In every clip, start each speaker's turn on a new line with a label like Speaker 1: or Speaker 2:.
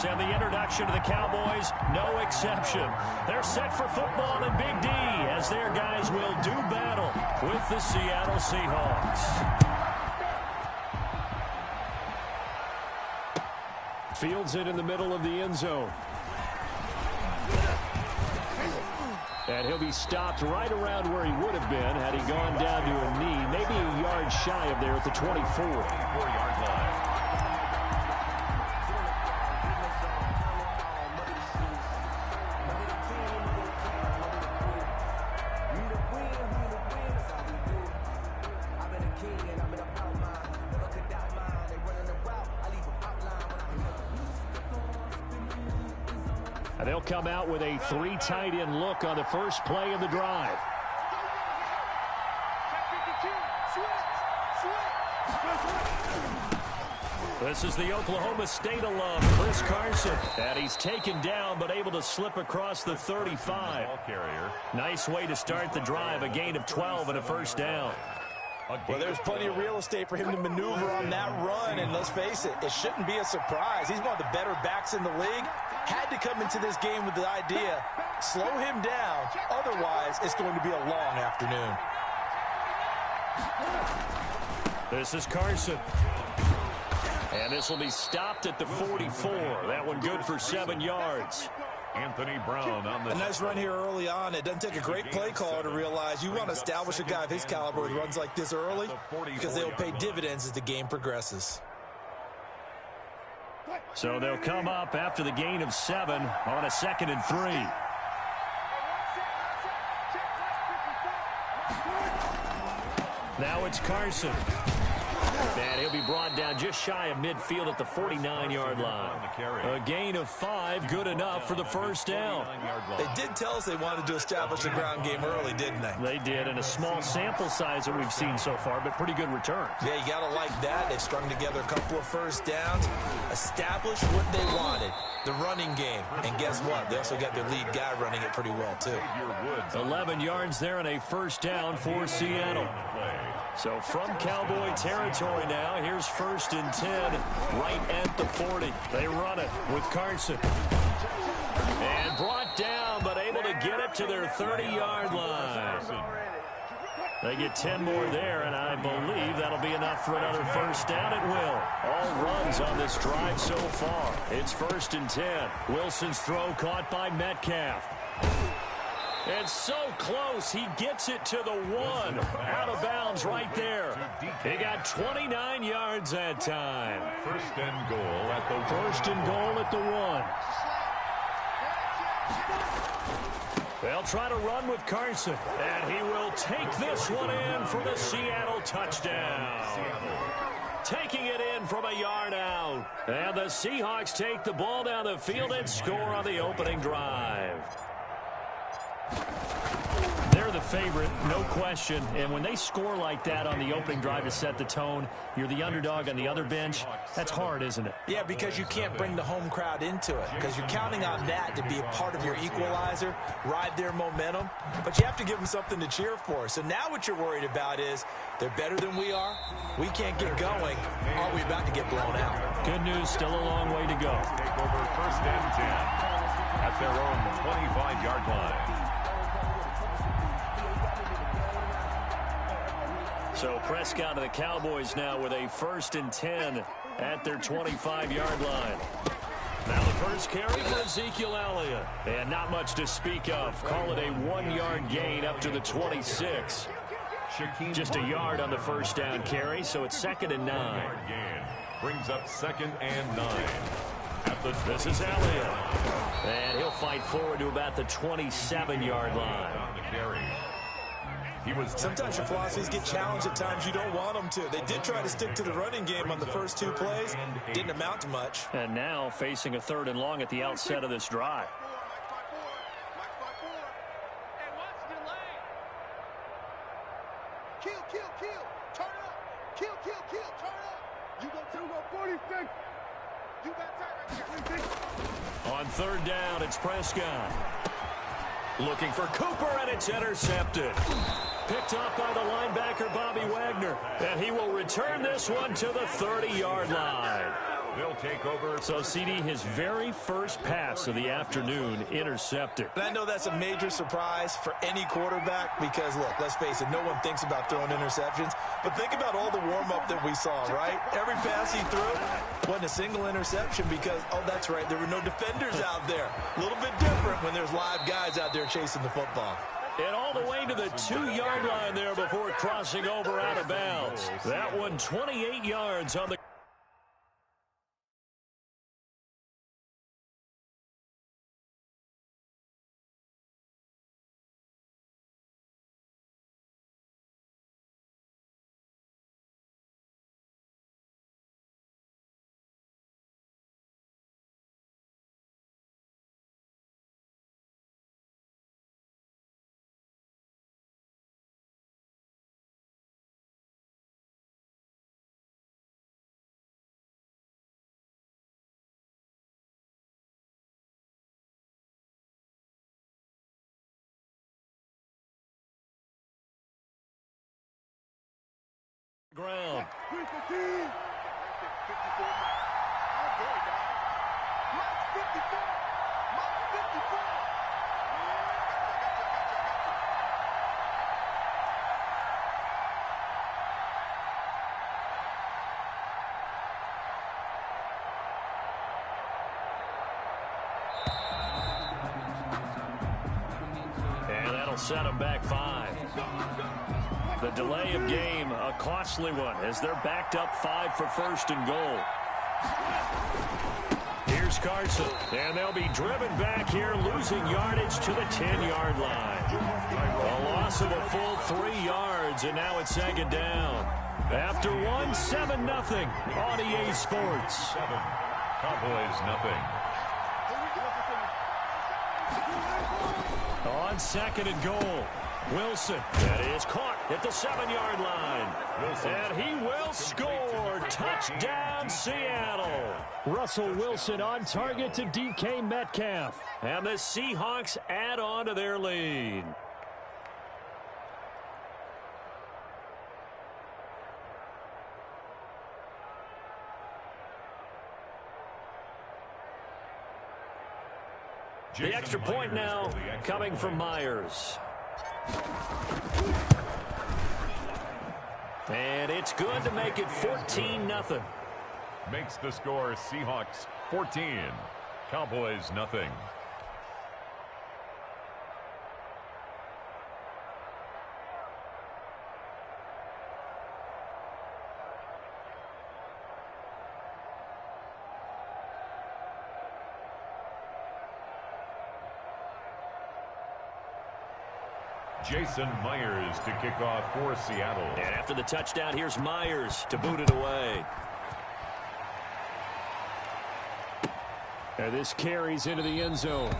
Speaker 1: Dallas, and the introduction to the Cowboys, no exception. They're set for football in Big D as their guys will do battle with the Seattle Seahawks. Fields it in the middle of the end zone. And he'll be stopped right around where he would have been had he gone down to a knee, maybe a yard shy of there at the 24-yard line. They'll come out with a 3 tight end look on the first play of the drive. This is the Oklahoma State alum, Chris Carson. And he's taken down but able to slip across the 35. Nice way to start the drive, a gain of 12 and a first down.
Speaker 2: Well, there's plenty of real estate for him to maneuver on that run, and let's face it, it shouldn't be a surprise. He's one of the better backs in the league. Had to come into this game with the idea, slow him down, otherwise it's going to be a long afternoon.
Speaker 1: This is Carson. And this will be stopped at the 44. That one good for 7 yards.
Speaker 3: Anthony Brown on the...
Speaker 2: A nice run here early on. It doesn't take a great play caller to realize you want to establish a guy of his caliber with runs like this early because they'll pay dividends as the game progresses.
Speaker 1: So they'll come up after the gain of 7 on a 2nd and 3. Now it's Carson. And he'll be brought down just shy of midfield at the 49-yard line. A gain of 5, good enough for the first down.
Speaker 2: They did tell us they wanted to establish a ground game early, didn't they?
Speaker 1: They did, and a small sample size that we've seen so far, but pretty good returns.
Speaker 2: Yeah, you got to like that. They've strung together a couple of first downs, established what they wanted, the running game. And guess what? They also got their lead guy running it pretty well, too.
Speaker 1: 11 yards there and a first down for Seattle. So from Cowboy territory now, here's 1st and 10 right at the 40. They run it with Carson. And brought down, but able to get it to their 30-yard line. They get 10 more there, and I believe that'll be enough for another first down. It will. All runs on this drive so far. It's 1st and 10. Wilson's throw caught by Metcalf. It's so close, he gets it to the 1. Out of bounds right there. He got 29 yards that time.
Speaker 3: First and goal at the 1.
Speaker 1: First and goal at the 1. They'll try to run with Carson, and he will take this one in for the Seattle touchdown. Taking it in from a yard out. And the Seahawks take the ball down the field and score on the opening drive. They're the favorite, no question. And when they score like that on the opening drive to set the tone, you're the underdog on the other bench. That's hard, isn't it?
Speaker 2: Yeah, because you can't bring the home crowd into it because you're counting on that to be a part of your equalizer, ride their momentum. But you have to give them something to cheer for. So now what you're worried about is they're better than we are. We can't get going. Are we about to get blown out?
Speaker 1: Good news, still a long way to go.
Speaker 3: Take over 1st and 10 at their own 25-yard line.
Speaker 1: So Prescott of the Cowboys now with a 1st and 10 at their 25-yard line. Now the first carry for Ezekiel Elliott. And not much to speak of. Call it a 1-yard gain up to the 26. Just a yard on the first down carry, so it's 2nd and 9.
Speaker 3: Brings up 2nd and 9.
Speaker 1: This is Elliott. And he'll fight forward to about the 27-yard line.
Speaker 2: Sometimes your philosophies get challenged at times you don't want them to. They did try to stick to the running game on the first 2 plays. Didn't amount to much.
Speaker 1: And now facing a 3rd and long at the outset of this drive.
Speaker 4: Kill, turn up. Kill, turn up. You go 2-46. You got time right here.
Speaker 1: On 3rd down, it's Prescott. Looking for Cooper, and it's intercepted. Picked up by the linebacker, Bobby Wagner. And he will return this one to the 30-yard line.
Speaker 3: They'll take over.
Speaker 1: So, CD, his very first pass of the afternoon intercepted.
Speaker 2: And I know that's a major surprise for any quarterback because, look, let's face it, no one thinks about throwing interceptions. But think about all the warm-up that we saw, right? Every pass he threw wasn't a single interception because, oh, that's right, there were no defenders out there. A little bit different when there's live guys out there chasing the football.
Speaker 1: And all the way to the 2-yard line there before crossing over out of bounds. That one 28 yards on the... ground. And that'll set them back 5. The delay of game, a costly one, as they're backed up 5 for first and goal. Here's Carson, and they'll be driven back here, losing yardage to the 10-yard line. A loss of a full 3 yards, and now it's second down. After one, 7-0 on EA Sports.
Speaker 3: 7. Cowboys nothing.
Speaker 1: On second and goal, Wilson. That is caught at the 7-yard line. Wilson. And he will score. Touchdown, Seattle. Russell Wilson on target to DK Metcalf. And the Seahawks add on to their lead. The extra point now coming from Myers. And it's good to make it 14-0.
Speaker 3: Makes the score Seahawks 14. Cowboys nothing. Jason Myers to kick off for Seattle.
Speaker 1: And after the touchdown, here's Myers to boot it away. And this carries into the end zone.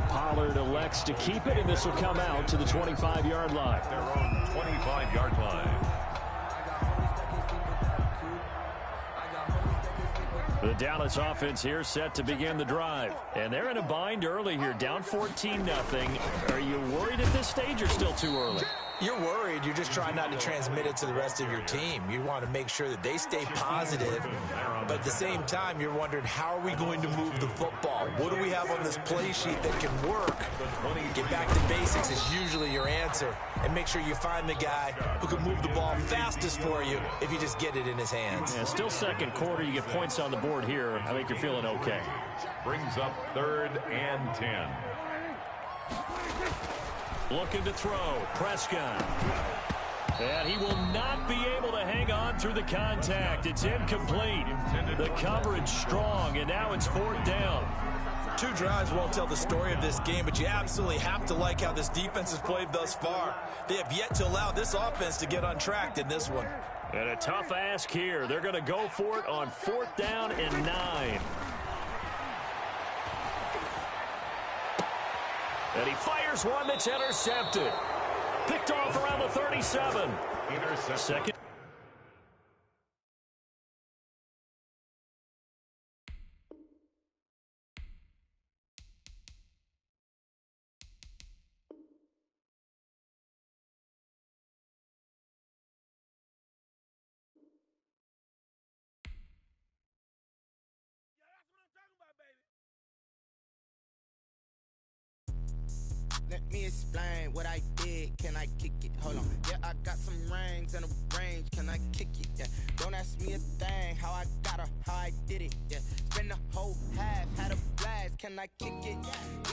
Speaker 1: Pollard elects to keep it, and this will come out to the 25-yard line.
Speaker 3: Their own 25-yard line.
Speaker 1: The Dallas offense here set to begin the drive. And they're in a bind early here, down 14-0. Are you worried at this stage or still too early?
Speaker 2: You're worried. You're just trying not to transmit it to the rest of your team. You want to make sure that they stay positive. But at the same time, you're wondering, how are we going to move the football? What do we have on this play sheet that can work? Get back to basics is usually your answer. And make sure you find the guy who can move the ball fastest for you if you just get it in his hands.
Speaker 1: Yeah, still second quarter. You get points on the board here. I think you're feeling okay.
Speaker 3: Brings up 3rd and 10.
Speaker 1: Looking to throw. Prescott. And he will not be able to hang on through the contact. It's incomplete. The coverage strong, and now it's 4th down.
Speaker 2: 2 drives won't tell the story of this game, but you absolutely have to like how this defense has played thus far. They have yet to allow this offense to get untracked in this one.
Speaker 1: And a tough ask here. They're going to go for it on 4th down and 9. And he fires one that's intercepted. Picked off around the 37. Second.
Speaker 5: Let me explain what I did. Can I kick it? Hold on. Yeah, I got some rings and a range. Can I kick it? Yeah. Don't ask me a thing. How I got her, how I did it. Yeah. Spend the whole half, had a blast. Can I kick it?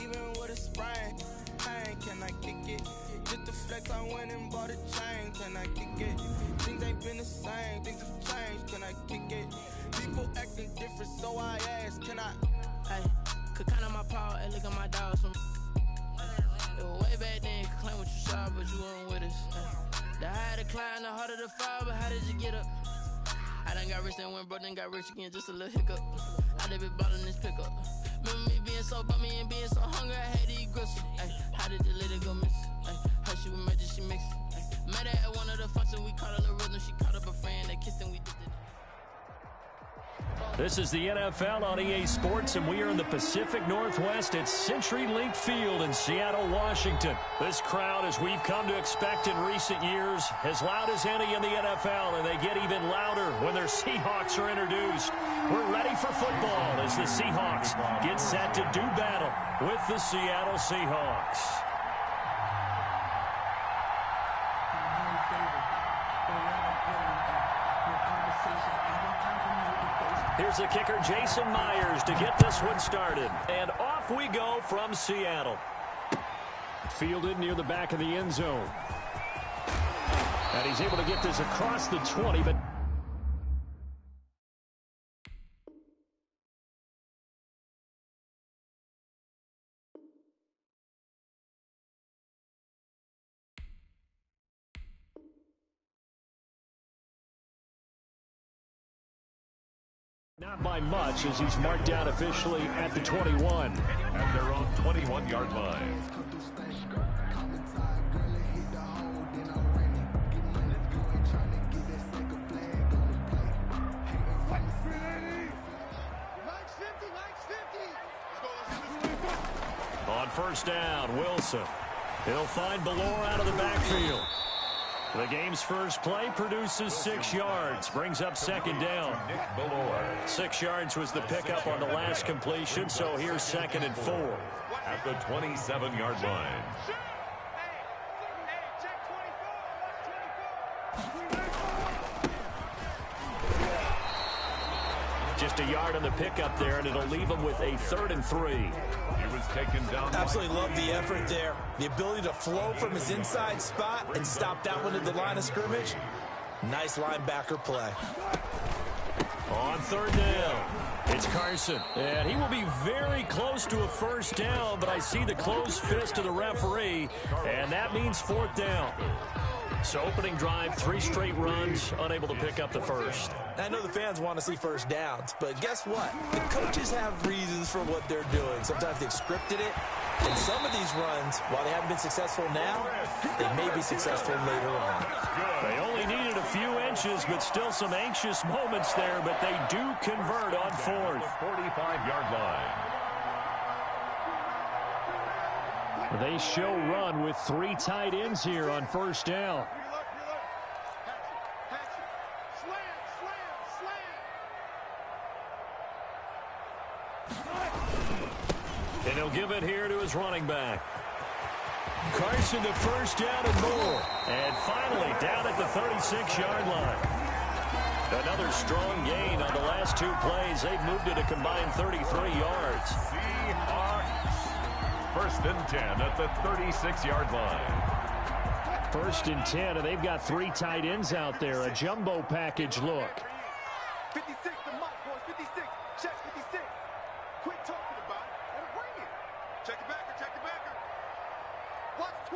Speaker 5: Even with a sprain. Hey, can I kick it? Just the flex, I went and bought a chain. Can I kick it? Things ain't been the same. Things have changed. Can I kick it? People acting different, so I ask. Can I?
Speaker 6: Hey, could count on my power and look at my dogs from. Way back then, you could claim what you saw, but you weren't with us. The higher the climb, the harder the fall, but how did you get up? I done got rich, then went broke, then got rich again, just a little hiccup. I done been ballin' this pickup. Remember me being so bummy and being so hungry, I had to eat gristle. Ay, how did the lady go miss? Ay, how she was magic, she mixed. Met her at one of the functions, we caught a little rhythm, she caught up a friend, they kissed and we did it.
Speaker 1: This is the NFL on EA Sports, and we are in the Pacific Northwest at CenturyLink Field in Seattle, Washington. This crowd, as we've come to expect in recent years, as loud as any in the NFL, and they get even louder when their Seahawks are introduced. We're ready for football as the Seahawks get set to do battle with the Seattle Seahawks. Here's the kicker, Jason Myers, to get this one started. And off we go from Seattle. Fielded near the back of the end zone. And he's able to get this across the 20, but... Not by much, as he's marked down officially at the 21.
Speaker 3: At their own 21-yard line.
Speaker 1: On first down, Wilson. He'll find Ballore out of the backfield. The game's first play produces 6 yards, brings up second down. 6 yards was the pickup on the last completion, so here's 2nd and 4.
Speaker 3: At the 27-yard line.
Speaker 1: Just a yard on the pickup there, and it'll leave him with a 3rd and 3.
Speaker 3: He was taken down.
Speaker 2: Absolutely love the effort there. The ability to flow from his inside spot and stop that one at the line of scrimmage. Nice linebacker play.
Speaker 1: On 3rd down, it's Carson. And he will be very close to a first down, but I see the closed fist of the referee, and that means 4th down. So opening drive, 3 straight runs, unable to pick up the first.
Speaker 2: I know the fans want to see first downs, but guess what? The coaches have reasons for what they're doing. Sometimes they've scripted it, and some of these runs, while they haven't been successful now, they may be successful later on.
Speaker 1: They only needed a few inches, but still some anxious moments there, but they do convert on 4th.
Speaker 3: 45-yard line.
Speaker 1: They show run with 3 tight ends here on first down. And he'll give it here to his running back. Carson to first down and more. And finally down at the 36-yard line. Another strong gain on the last 2 plays. They've moved it a combined 33 yards.
Speaker 3: Seahawks. 1st and 10 at the 36-yard line.
Speaker 1: 1st and 10, and they've got 3 tight ends out there. A jumbo package look.
Speaker 4: 56, the mark, boys. 56. Check 56. Quit talking about it and bring it. Check the backer, check the backer. Watch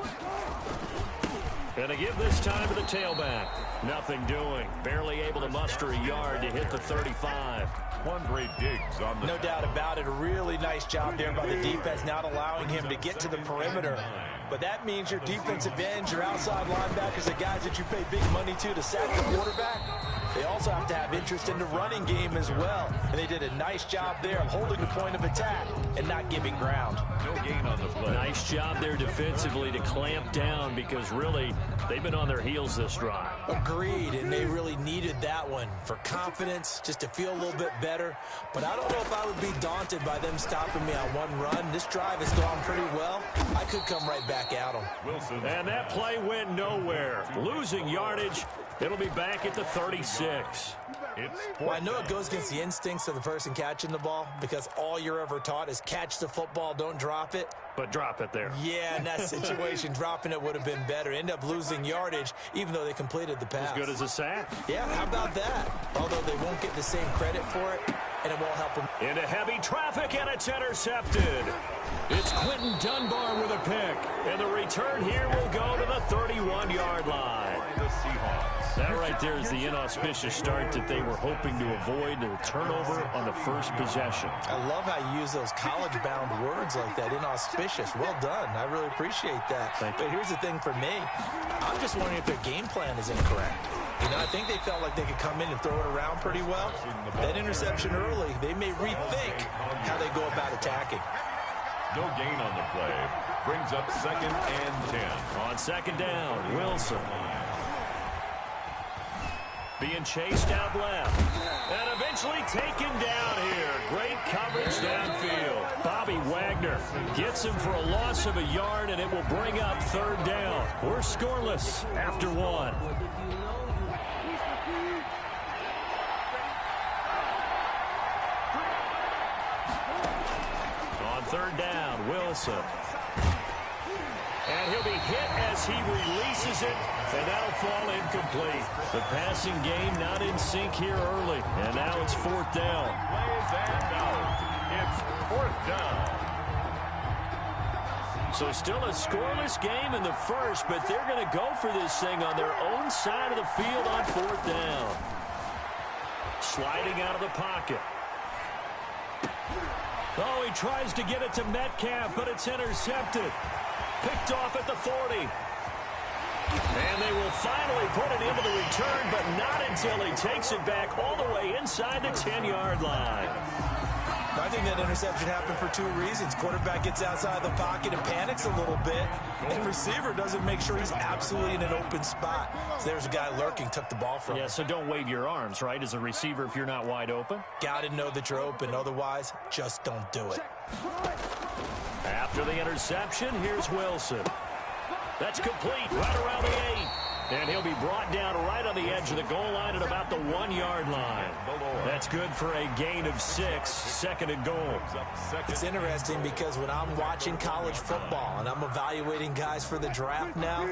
Speaker 4: 20.
Speaker 1: And to give this time to the tailback. Nothing doing. Barely able to muster a yard to hit the 35.
Speaker 3: Quandre Diggs on the...
Speaker 2: No doubt about it. A really nice job there by the defense, not allowing him to get to the perimeter. But that means your defensive ends, your outside linebackers, the guys that you pay big money to sack the quarterback, they also have to have interest in the running game as well. And they did a nice job there of holding the point of attack and not giving ground.
Speaker 3: No gain on the play.
Speaker 1: Nice job there defensively to clamp down, because really they've been on their heels this drive.
Speaker 2: Agreed, and they really needed that one for confidence, just to feel a little bit better. But I don't know if I would be daunted by them stopping me on one run. This drive has gone pretty well. I could come right back at them.
Speaker 3: Wilson.
Speaker 1: And that play went nowhere. Losing yardage. It'll be back at the 36.
Speaker 2: Well, I know it goes against the instincts of the person catching the ball because all you're ever taught is catch the football, don't drop it.
Speaker 1: But drop it there.
Speaker 2: Yeah, in that situation, dropping it would have been better. End up losing yardage, even though they completed the pass.
Speaker 1: As good as a sack.
Speaker 2: Yeah, how about that? Although they won't get the same credit for it, and it won't help them.
Speaker 1: Into heavy traffic, and it's intercepted. It's Quentin Dunbar with a pick. And the return here will go to the 31-yard line.
Speaker 3: The Seahawks.
Speaker 1: That right there is the inauspicious start that they were hoping to avoid, the turnover on the first possession.
Speaker 2: I love how you use those college-bound words like that, inauspicious. Well done. I really appreciate that. But here's the thing for me. I'm just wondering if their game plan is incorrect. You know, I think they felt like they could come in and throw it around pretty well. That interception early, they may rethink how they go about attacking.
Speaker 3: No gain on the play. Brings up 2nd and 10.
Speaker 1: On 2nd down, Wilson. Being chased out left. And eventually taken down here. Great coverage downfield. Bobby Wagner gets him for a loss of a yard, and it will bring up 3rd down. We're scoreless after 1. On 3rd down, Wilson. And he'll be hit as he releases it, and that'll fall incomplete. The passing game not in sync here early, and now it's 4th down.
Speaker 3: Plays and out. It's 4th down.
Speaker 1: So still a scoreless game in the first, but they're going to go for this thing on their own side of the field on 4th down. Sliding out of the pocket. Oh, he tries to get it to Metcalf, but it's intercepted. Picked off at the 40. And they will finally put it into the return, but not until he takes it back all the way inside the 10-yard line.
Speaker 2: I think that interception happened for 2 reasons. Quarterback gets outside the pocket and panics a little bit, and receiver doesn't make sure he's absolutely in an open spot. So there's a guy lurking, took the ball from him.
Speaker 1: Yeah, so don't wave your arms, right, as a receiver if you're not wide open?
Speaker 2: Got to know that you're open. Otherwise, just don't do it.
Speaker 1: After the interception, here's Wilson. That's complete right around the 8. And he'll be brought down right on the edge of the goal line at about the 1-yard line. That's good for a gain of 6, 2nd and goal.
Speaker 2: It's interesting because when I'm watching college football and I'm evaluating guys for the draft now,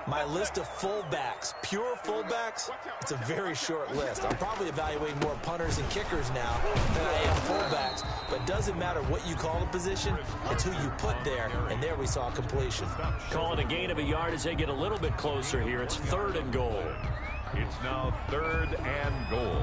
Speaker 2: my list of fullbacks, pure fullbacks, it's a very short list. I'm probably evaluating more punters and kickers now than I am fullbacks. But it doesn't matter what you call the position, it's who you put there. And there we saw completion.
Speaker 1: Calling a gain of a yard as they get a little bit closer here. It's 3rd and goal.
Speaker 3: It's now 3rd and goal.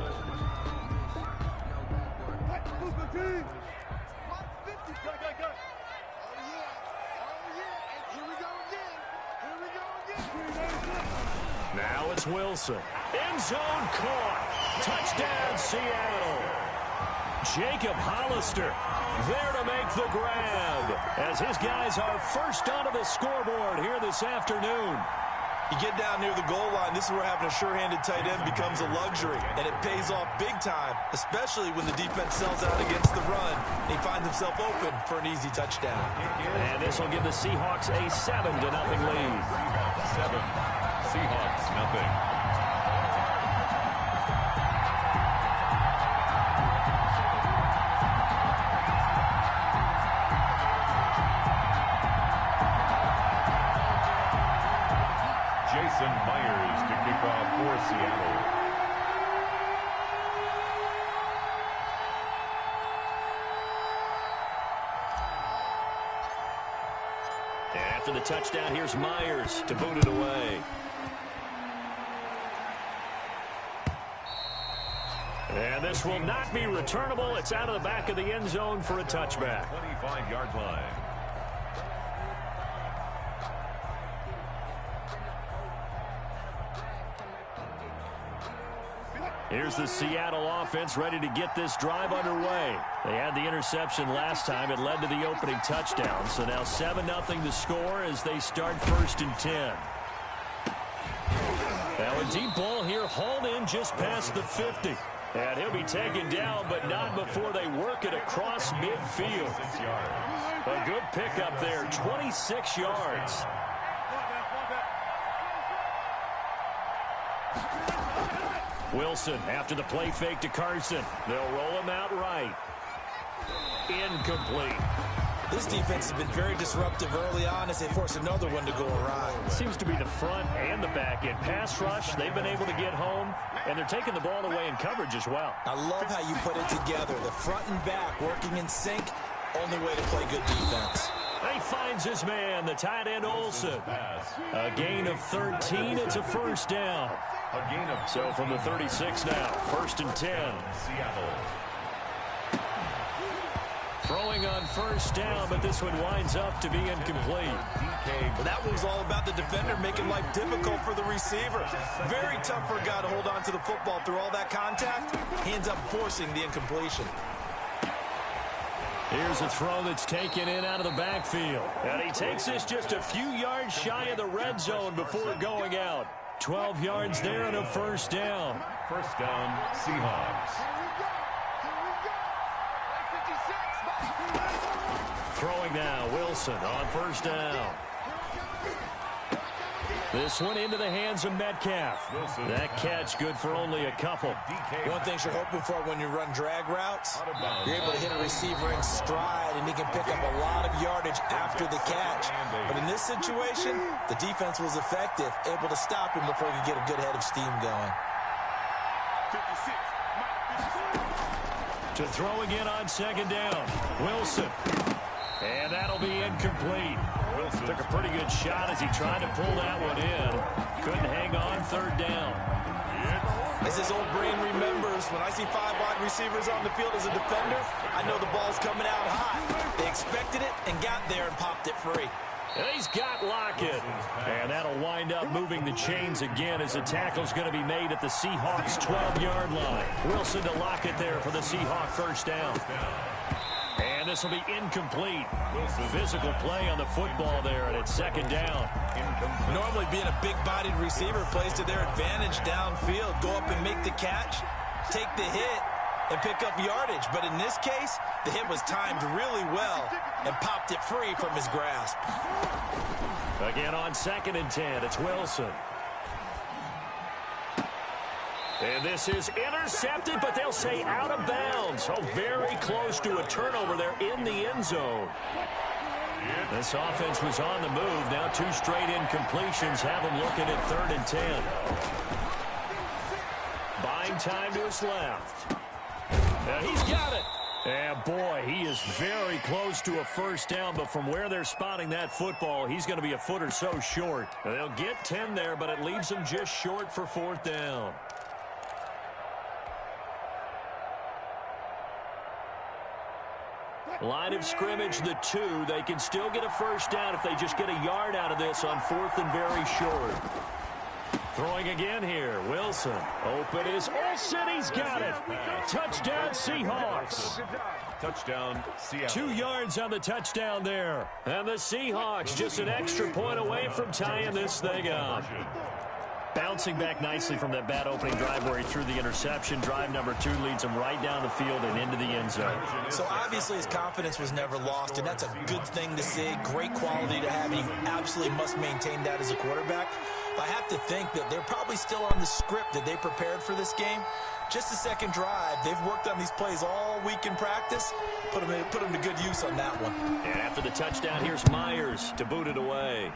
Speaker 1: Now it's Wilson. End zone caught. Touchdown, Seattle. Jacob Hollister there to make the grab as his guys are first onto the scoreboard here this afternoon.
Speaker 2: You get down near the goal line, this is where having a sure-handed tight end becomes a luxury, and it pays off big time, especially when the defense sells out against the run, and he finds himself open for an easy touchdown.
Speaker 1: And this will give the Seahawks a 7-0 lead.
Speaker 3: 7. Seahawks, nothing. Jason Myers to kick off for Seattle.
Speaker 1: After the touchdown, here's Myers to boot it away. And this will not be returnable. It's out of the back of the end zone for a touchback.
Speaker 3: 25-yard line.
Speaker 1: Here's the Seattle offense ready to get this drive underway. They had the interception last time. It led to the opening touchdown. So now 7-0 to score as they start 1st and 10. Now a deep ball here, hauled in just past the 50. And he'll be taken down, but not before they work it across midfield. A good pickup there, 26 yards. Wilson after the play fake to Carson. They'll roll him out right. Incomplete.
Speaker 2: This defense has been very disruptive early on as they force another one to go awry.
Speaker 1: Seems to be the front and the back end. Pass rush, they've been able to get home, and they're taking the ball away in coverage as well.
Speaker 2: I love how you put it together. The front and back working in sync. Only way to play good defense.
Speaker 1: He finds his man, the tight end Olsen. A gain of 13. It's a first down. So from the 36 now, 1st and 10.
Speaker 3: Seattle.
Speaker 1: Throwing on first down, but this one winds up to be incomplete.
Speaker 2: Well, that one was all about the defender making life difficult for the receiver. Very tough for a guy to hold on to the football through all that contact. He ends up forcing the incompletion.
Speaker 1: Here's a throw that's taken in out of the backfield. And he takes this just a few yards shy of the red zone before going out. 12 yards there and a first down.
Speaker 3: First down, Seahawks.
Speaker 1: Throwing now, Wilson on first down. This one into the hands of Metcalf. That catch good for only a couple.
Speaker 2: One thing you're hoping for when you run drag routes, you're able to hit a receiver in stride, and he can pick up a lot of yardage after the catch. But in this situation, the defense was effective, able to stop him before he could get a good head of steam going.
Speaker 1: To throw again on second down, Wilson. And that'll be incomplete. Wilson took a pretty good shot as he tried to pull that one in. Couldn't hang on, third down.
Speaker 2: As his old brain remembers, when I see 5 wide receivers on the field as a defender, I know the ball's coming out high. They expected it and got there and popped it free.
Speaker 1: And he's got Lockett. And that'll wind up moving the chains again as the tackle's going to be made at the Seahawks' 12-yard line. Wilson to Lockett there for the Seahawk first down. And this will be incomplete. Physical play on the football there, and it's second down.
Speaker 2: Normally being a big-bodied receiver plays to their advantage downfield. Go up and make the catch, take the hit, and pick up yardage. But in this case, the hit was timed really well and popped it free from his grasp.
Speaker 1: Again on 2nd and 10, it's Wilson. And this is intercepted, but they'll say out of bounds. Oh, very close to a turnover there in the end zone. This offense was on the move. Now 2 straight incompletions have them looking at 3rd and 10. Buying time to his left. And he's got it. And boy, he is very close to a first down, but from where they're spotting that football, he's going to be a foot or so short. They'll get 10 there, but it leaves them just short for 4th down. Line of scrimmage, the 2. They can still get a first down if they just get a yard out of this on 4th and very short. Throwing again here, Wilson. Open is Olsen. He's got it. Touchdown, Seahawks.
Speaker 3: Touchdown, Seattle.
Speaker 1: 2 yards on the touchdown there. And the Seahawks just an extra point away from tying this thing up. Bouncing back nicely from that bad opening drive where he threw the interception. Drive number 2 leads him right down the field and into the end zone.
Speaker 2: So obviously his confidence was never lost, and that's a good thing to see. Great quality to have, and you absolutely must maintain that as a quarterback. I have to think that they're probably still on the script that they prepared for this game. Just the second drive. They've worked on these plays all week in practice. Put them to good use on that one.
Speaker 1: And after the touchdown, here's Myers to boot it away.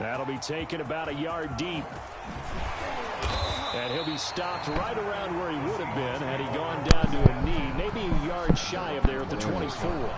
Speaker 1: That'll be taken about a yard deep. And he'll be stopped right around where he would have been had he gone down to a knee, maybe a yard shy of there at the 24.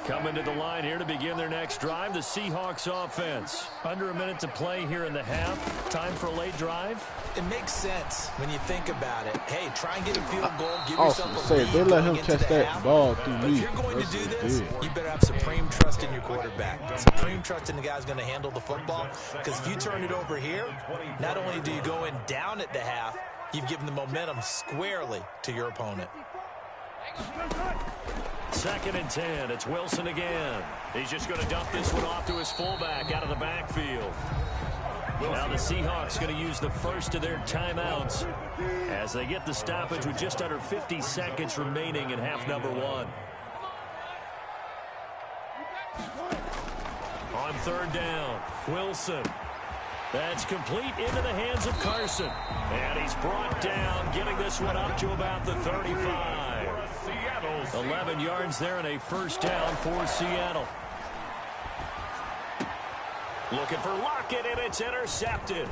Speaker 1: Coming to the line here to begin their next drive, the Seahawks offense. Under a minute to play here in the half. Time for a late drive.
Speaker 2: It makes sense when you think about it. Hey, try and get a field goal. Give yourself a lead.
Speaker 7: They let him catch that ball through me.
Speaker 2: If you're going to do this, you better have supreme trust in your quarterback. Supreme trust in the guy's going to handle the football. Because if you turn it over here, not only do you go in down at the half, you've given the momentum squarely to your opponent.
Speaker 1: 2nd and 10. It's Wilson again. He's just going to dump this one off to his fullback out of the backfield. Now the Seahawks going to use the first of their timeouts as they get the stoppage with just under 50 seconds remaining in half number 1. On 3rd down, Wilson. That's complete into the hands of Carson. And he's brought down, getting this one up to about the 35. 11 yards there and a 1st down for Seattle. Looking for Lockett, and it's intercepted.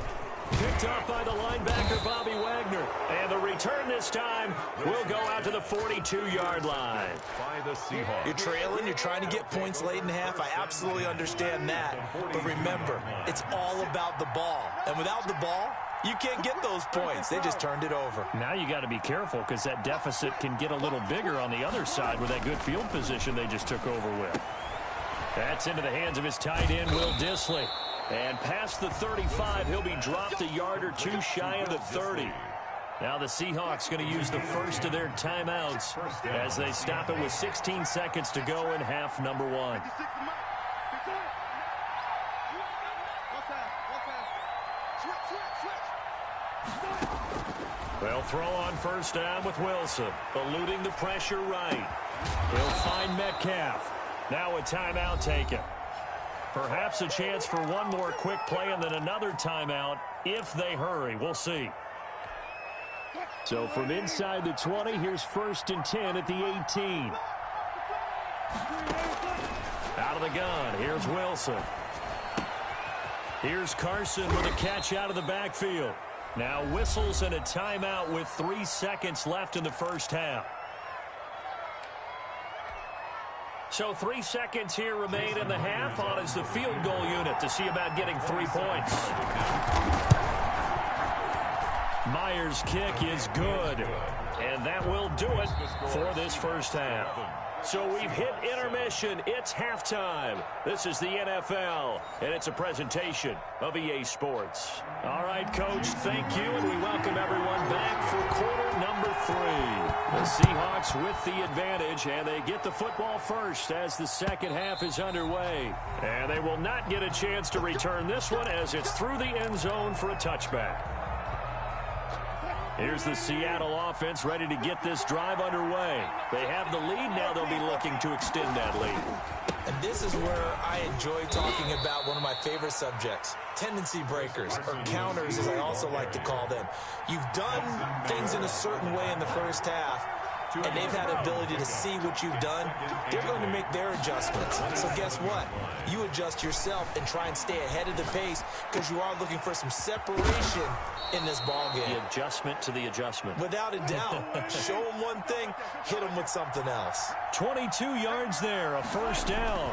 Speaker 1: Picked up by the linebacker, Bobby Wagner. And the return this time will go out to the 42-yard line.
Speaker 3: By the Seahawks.
Speaker 2: You're trailing, you're trying to get points late in half. I absolutely understand that. But remember, it's all about the ball. And without the ball, you can't get those points. They just turned it over.
Speaker 1: Now you got to be careful because that deficit can get a little bigger on the other side with that good field position they just took over with. That's into the hands of his tight end, Will Dissly. And past the 35, he'll be dropped a yard or two shy of the 30. Now the Seahawks going to use the first of their timeouts as they stop it with 16 seconds to go in half number 1. They'll throw on 1st down with Wilson, eluding the pressure right. He'll find Metcalf. Now a timeout taken. Perhaps a chance for one more quick play and then another timeout if they hurry. We'll see. So from inside the 20, here's 1st and 10 at the 18. Out of the gun, here's Wilson. Here's Carson with a catch out of the backfield. Now whistles and a timeout with 3 seconds left in the 1st half. So 3 seconds here remain in the half. On is the field goal unit to see about getting 3 points. Myers' kick is good. And that will do it for this 1st half. So we've hit intermission. It's halftime. This is the NFL, and it's a presentation of EA Sports. All right, Coach, thank you, and we welcome everyone back for quarter number 3. The Seahawks with the advantage, and they get the football first as the 2nd half is underway. And they will not get a chance to return this one as it's through the end zone for a touchback. Here's the Seattle offense ready to get this drive underway. They have the lead. Now they'll be looking to extend that lead.
Speaker 2: And this is where I enjoy talking about one of my favorite subjects, tendency breakers, or counters as I also like to call them. You've done things in a certain way in the 1st half, and they've had the ability to see what you've done. They're going to make their adjustments. So guess what? You adjust yourself and try and stay ahead of the pace because you are looking for some separation in this ball game.
Speaker 1: The adjustment to the adjustment.
Speaker 2: Without a doubt. Show them one thing, hit them with something else.
Speaker 1: 22 yards there, a 1st down.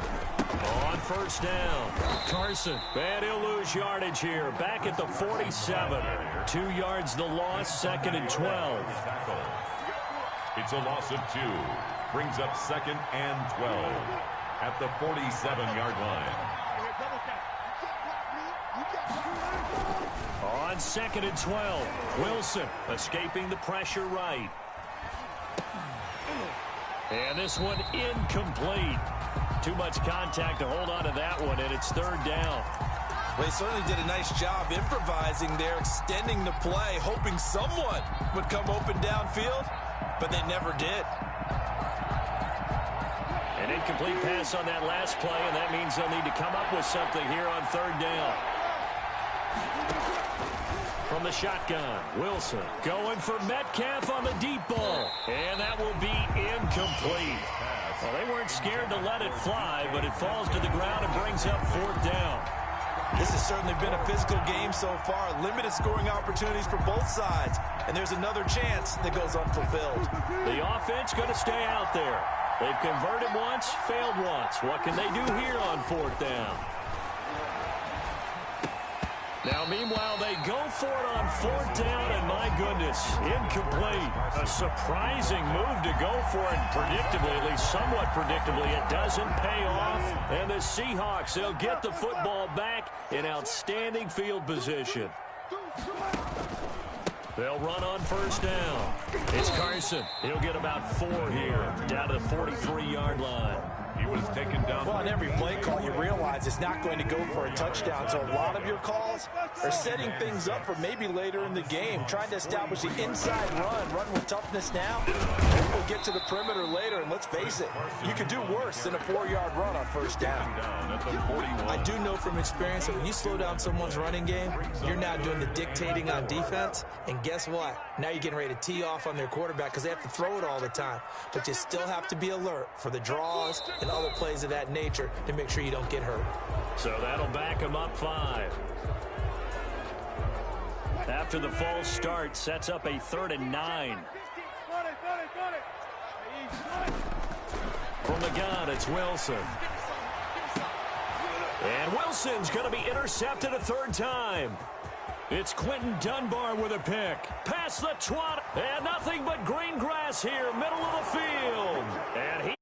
Speaker 1: On 1st down, Carson. And he'll lose yardage here. Back at the 47. 2 yards the loss, 2nd and 12.
Speaker 3: It's a loss of 2. Brings up 2nd and 12 at the 47-yard line.
Speaker 1: On 2nd and 12, Wilson escaping the pressure right. And this one incomplete. Too much contact to hold on to that one, and it's 3rd down.
Speaker 2: Well, they certainly did a nice job improvising there, extending the play, hoping someone would come open downfield, but they never did.
Speaker 1: An incomplete pass on that last play, and that means they'll need to come up with something here on 3rd down. From the shotgun, Wilson going for Metcalf on the deep ball, and that will be incomplete. Well, they weren't scared to let it fly, but it falls to the ground and brings up 4th down.
Speaker 2: This has certainly been a physical game so far. Limited scoring opportunities for both sides. And there's another chance that goes unfulfilled.
Speaker 1: The offense going to stay out there. They've converted once, failed once. What can they do here on 4th down? Now, meanwhile, they go for it on 4th down, and my goodness, incomplete. A surprising move to go for it predictably, at least somewhat predictably. It doesn't pay off, and the Seahawks, they'll get the football back in outstanding field position. They'll run on first down. It's Carson. He'll get about 4 here, down to the 43-yard line.
Speaker 3: He was taken down.
Speaker 2: Well, on every play call, you realize it's not going to go for a touchdown. So a lot of your calls are setting things up for maybe later in the game, trying to establish the inside run with toughness now. Maybe we'll get to the perimeter later, and let's face it, you could do worse than a 4-yard run on first down. I do know from experience that when you slow down someone's running game, you're now doing the dictating on defense, and guess what? Now you're getting ready to tee off on their quarterback because they have to throw it all the time. But you still have to be alert for the draws and other plays of that nature to make sure you don't get hurt.
Speaker 1: So that'll back him up 5. After the false start, sets up a 3rd and 9. From the gun, it's Wilson. And Wilson's going to be intercepted a 3rd time. It's Quentin Dunbar with a pick. Past the 20. And nothing but green grass here, middle of the field. And